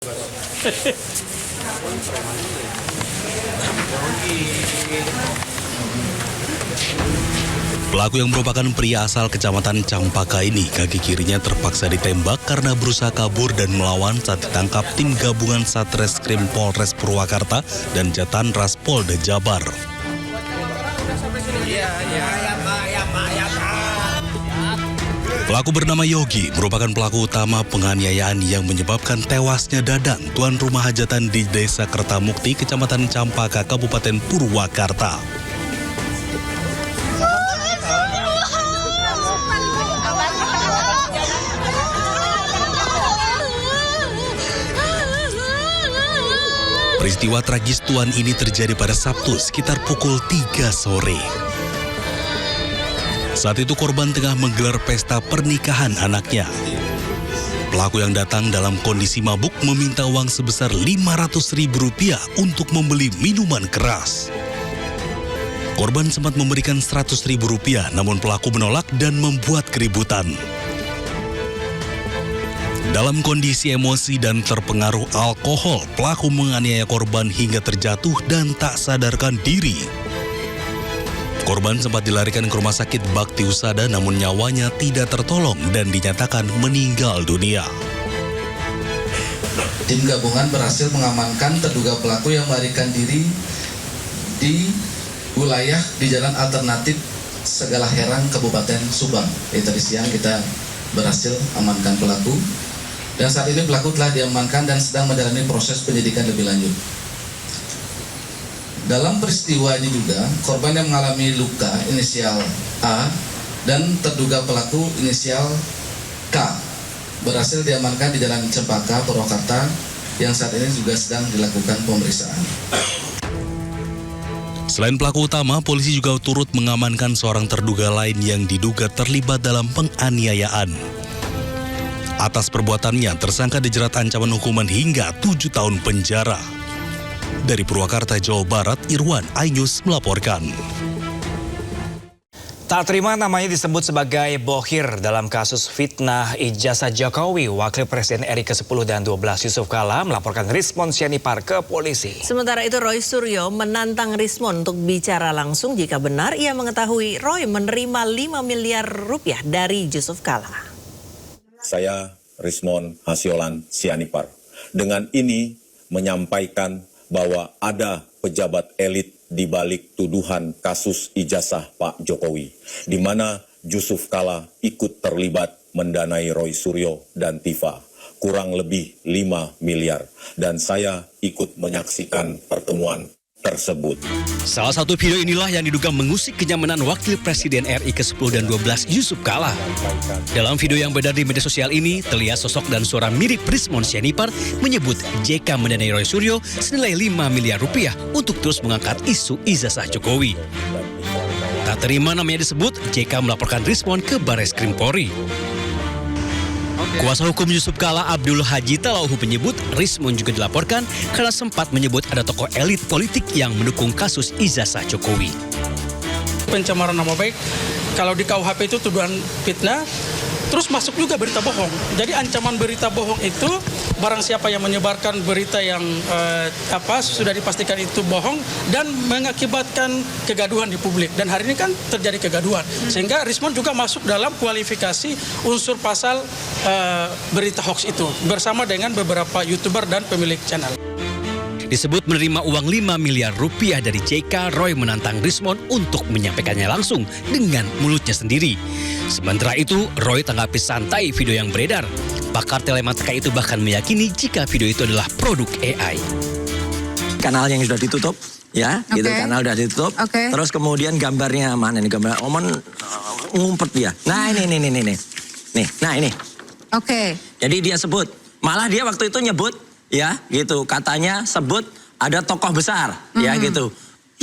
Pelaku yang merupakan pria asal Kecamatan Campaka ini, kaki kirinya terpaksa ditembak karena berusaha kabur dan melawan saat ditangkap tim gabungan Satreskrim Polres Purwakarta dan Jatanras Polda Jabar. Pelaku bernama Yogi merupakan pelaku utama penganiayaan yang menyebabkan tewasnya Dadang, tuan rumah hajatan di Desa Kertamukti, Kecamatan Campaka, Kabupaten Purwakarta. Peristiwa tragis tuan ini terjadi pada Sabtu sekitar pukul 3 sore. Saat itu korban tengah menggelar pesta pernikahan anaknya. Pelaku yang datang dalam kondisi mabuk meminta uang sebesar Rp500.000 untuk membeli minuman keras. Korban sempat memberikan Rp100.000, namun pelaku menolak dan membuat keributan. Dalam kondisi emosi dan terpengaruh alkohol, pelaku menganiaya korban hingga terjatuh dan tak sadarkan diri. Korban sempat dilarikan ke rumah sakit Bakti Husada, namun nyawanya tidak tertolong dan dinyatakan meninggal dunia. Tim gabungan berhasil mengamankan terduga pelaku yang melarikan diri di wilayah di Jalan Alternatif Segala Herang, Kabupaten Subang. Tadi siang kita berhasil amankan pelaku. Dan saat ini pelaku telah diamankan dan sedang menjalani proses penyidikan lebih lanjut. Dalam peristiwa ini juga, korban yang mengalami luka inisial A dan terduga pelaku inisial K berhasil diamankan di Jalan Cempaka, Purwakarta, yang saat ini juga sedang dilakukan pemeriksaan. Selain pelaku utama, polisi juga turut mengamankan seorang terduga lain yang diduga terlibat dalam penganiayaan. Atas perbuatannya, tersangka dijerat ancaman hukuman hingga 7 tahun penjara. Dari Purwakarta, Jawa Barat, Irwan Ainus melaporkan. Tak terima namanya disebut sebagai bohir dalam kasus fitnah ijazah Jokowi, Wakil Presiden RI ke-10 dan 12 Yusuf Kala melaporkan Rismon Sianipar ke polisi. Sementara itu Roy Suryo menantang Rismon untuk bicara langsung jika benar ia mengetahui Roy menerima 5 miliar rupiah dari Yusuf Kala. Saya Rismon Hasiolan Sianipar. Dengan ini menyampaikan bahwa ada pejabat elit di balik tuduhan kasus ijazah Pak Jokowi, di mana Yusuf Kala ikut terlibat mendanai Roy Suryo dan Tifa kurang lebih 5 miliar. Dan saya ikut menyaksikan pertemuan tersebut. Salah satu video inilah yang diduga mengusik kenyamanan Wakil Presiden RI ke-10 dan 12 Yusuf Kala. Dalam video yang beredar di media sosial ini, terlihat sosok dan suara mirip Rismon Sianipar menyebut JK mendanai Roy Suryo senilai 5 miliar rupiah untuk terus mengangkat isu ijazah Jokowi. Tak terima namanya disebut, JK melaporkan Rismon ke Barreskrim Polri. Kuasa hukum Yusuf Kala Abdul Haji Talauhu menyebut Rismon juga dilaporkan karena sempat menyebut ada tokoh elit politik yang mendukung kasus ijazah Jokowi. Pencemaran nama baik, kalau di KUHP itu tuduhan fitnah, terus masuk juga berita bohong. Jadi ancaman berita bohong itu barang siapa yang menyebarkan berita yang sudah dipastikan itu bohong dan mengakibatkan kegaduhan di publik. Dan hari ini kan terjadi kegaduhan. Sehingga Rismon juga masuk dalam kualifikasi unsur pasal berita hoax itu bersama dengan beberapa YouTuber dan pemilik channel. Disebut menerima uang 5 miliar rupiah dari JK, Roy menantang Rismon untuk menyampaikannya langsung dengan mulutnya sendiri. Sementara itu, Roy tanggapi santai video yang beredar. Pakar telematika itu bahkan meyakini jika video itu adalah produk AI. Kanal yang sudah ditutup, ya, gitu, kanal sudah ditutup. Terus kemudian gambarnya mana nih, gambar Oman ngumpet dia. Nah ini. Nah ini. Jadi dia sebut, malah dia waktu itu nyebut, ya gitu, katanya sebut ada tokoh besar, ya gitu.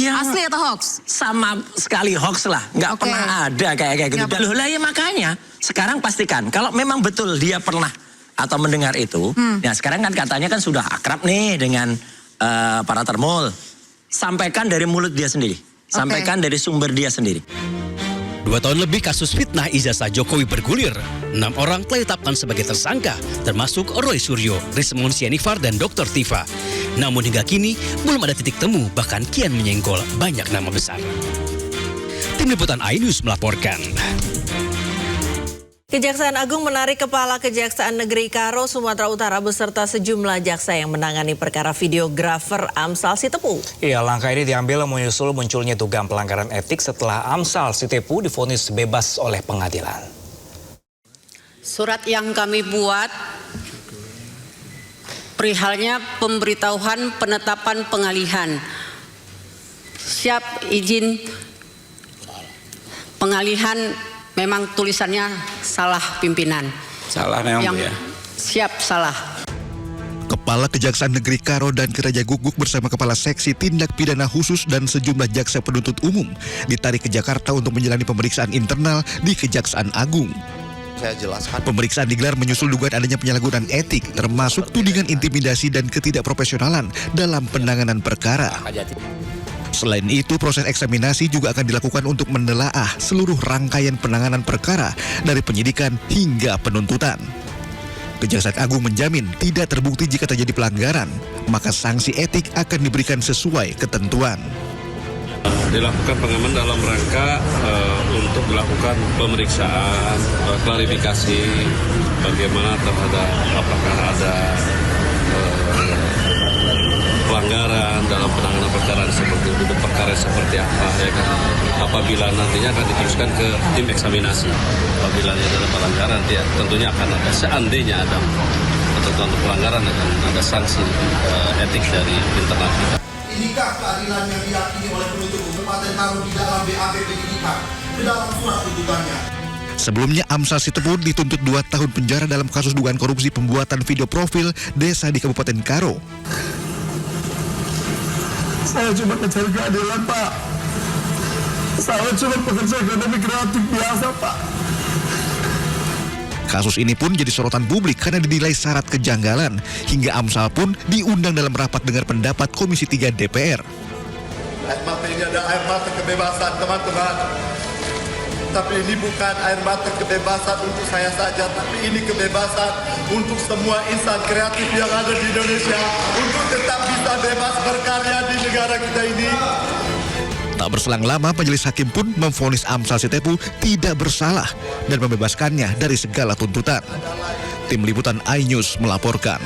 Ya, asli atau hoax? Sama sekali hoax lah, nggak pernah ada kayak gitu. Loh lah ya makanya, sekarang pastikan kalau memang betul dia pernah atau mendengar itu, nah sekarang kan katanya kan sudah akrab nih dengan para termul. Sampaikan dari mulut dia sendiri, sampaikan dari sumber dia sendiri. 2 tahun lebih kasus fitnah ijazah Jokowi bergulir. 6 orang telah ditetapkan sebagai tersangka, termasuk Roy Suryo, Rismon Sianipar, dan Dr. Tifa. Namun hingga kini belum ada titik temu, bahkan kian menyenggol banyak nama besar. Tim Liputan iNews melaporkan. Kejaksaan Agung menarik Kepala Kejaksaan Negeri Karo, Sumatera Utara beserta sejumlah jaksa yang menangani perkara videografer Amsal Sitepu. Iya, langkah ini diambil menyusul munculnya dugaan pelanggaran etik setelah Amsal Sitepu divonis bebas oleh pengadilan. Surat yang kami buat perihalnya pemberitahuan penetapan pengalihan. Siap izin pengalihan. Memang tulisannya salah pimpinan. Salah memang yang ya. Siap salah. Kepala Kejaksaan Negeri Karo dan Keraja Guguk bersama Kepala Seksi Tindak Pidana Khusus dan sejumlah jaksa penuntut umum ditarik ke Jakarta untuk menjalani pemeriksaan internal di Kejaksaan Agung. Saya jelaskan. Pemeriksaan digelar menyusul dugaan adanya penyalahgunaan etik, termasuk tudingan intimidasi dan ketidakprofesionalan dalam penanganan perkara. Selain itu, proses eksaminasi juga akan dilakukan untuk menelaah seluruh rangkaian penanganan perkara dari penyidikan hingga penuntutan. Kejaksaan Agung menjamin tidak terbukti jika terjadi pelanggaran, maka sanksi etik akan diberikan sesuai ketentuan. Dilakukan pengaman dalam rangka untuk dilakukan pemeriksaan, klarifikasi bagaimana terhadap apakah ada pelanggaran dalam penanganan perkara seperti itu, perkara seperti apa, ya kan? Apabila nantinya akan diteruskan ke tim eksaminasi, apabila ada pelanggaran, ya tentunya akan ada, seandainya ada ketentuan pelanggaran, akan ada sanksi etik dari internal kita. Inikah keadilan yang diyakini oleh penuntut umum Kabupaten Karo di dalam BAP penyidikan ke dalam surat tuntutannya? Sebelumnya, Amsal Sitepu dituntut 2 tahun penjara dalam kasus dugaan korupsi pembuatan video profil desa di Kabupaten Karo. Saya cuma mencari keadilan, Pak. Saya cuma pekerja ekonomi kreatif biasa, Pak. Kasus ini pun jadi sorotan publik karena dinilai syarat kejanggalan, hingga Amsal pun diundang dalam rapat dengar pendapat Komisi 3 DPR. Air mata ini ada air mata kebebasan, teman-teman. Tapi ini bukan air mata kebebasan untuk saya saja, tapi ini kebebasan untuk semua insan kreatif yang ada di Indonesia untuk tetap bisa bebas berkarya di negara kita ini. Tak berselang lama, majelis hakim pun memvonis Amsal Sitepu tidak bersalah dan membebaskannya dari segala tuntutan. Tim Liputan iNews melaporkan.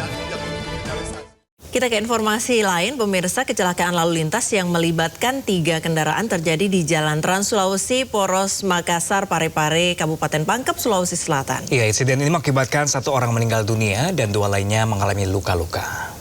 Kita ke informasi lain, pemirsa, kecelakaan lalu lintas yang melibatkan 3 kendaraan terjadi di Jalan Trans Sulawesi, Poros Makassar, Parepare, Kabupaten Pangkep, Sulawesi Selatan. Iya, insiden ini mengakibatkan 1 orang meninggal dunia dan 2 lainnya mengalami luka-luka.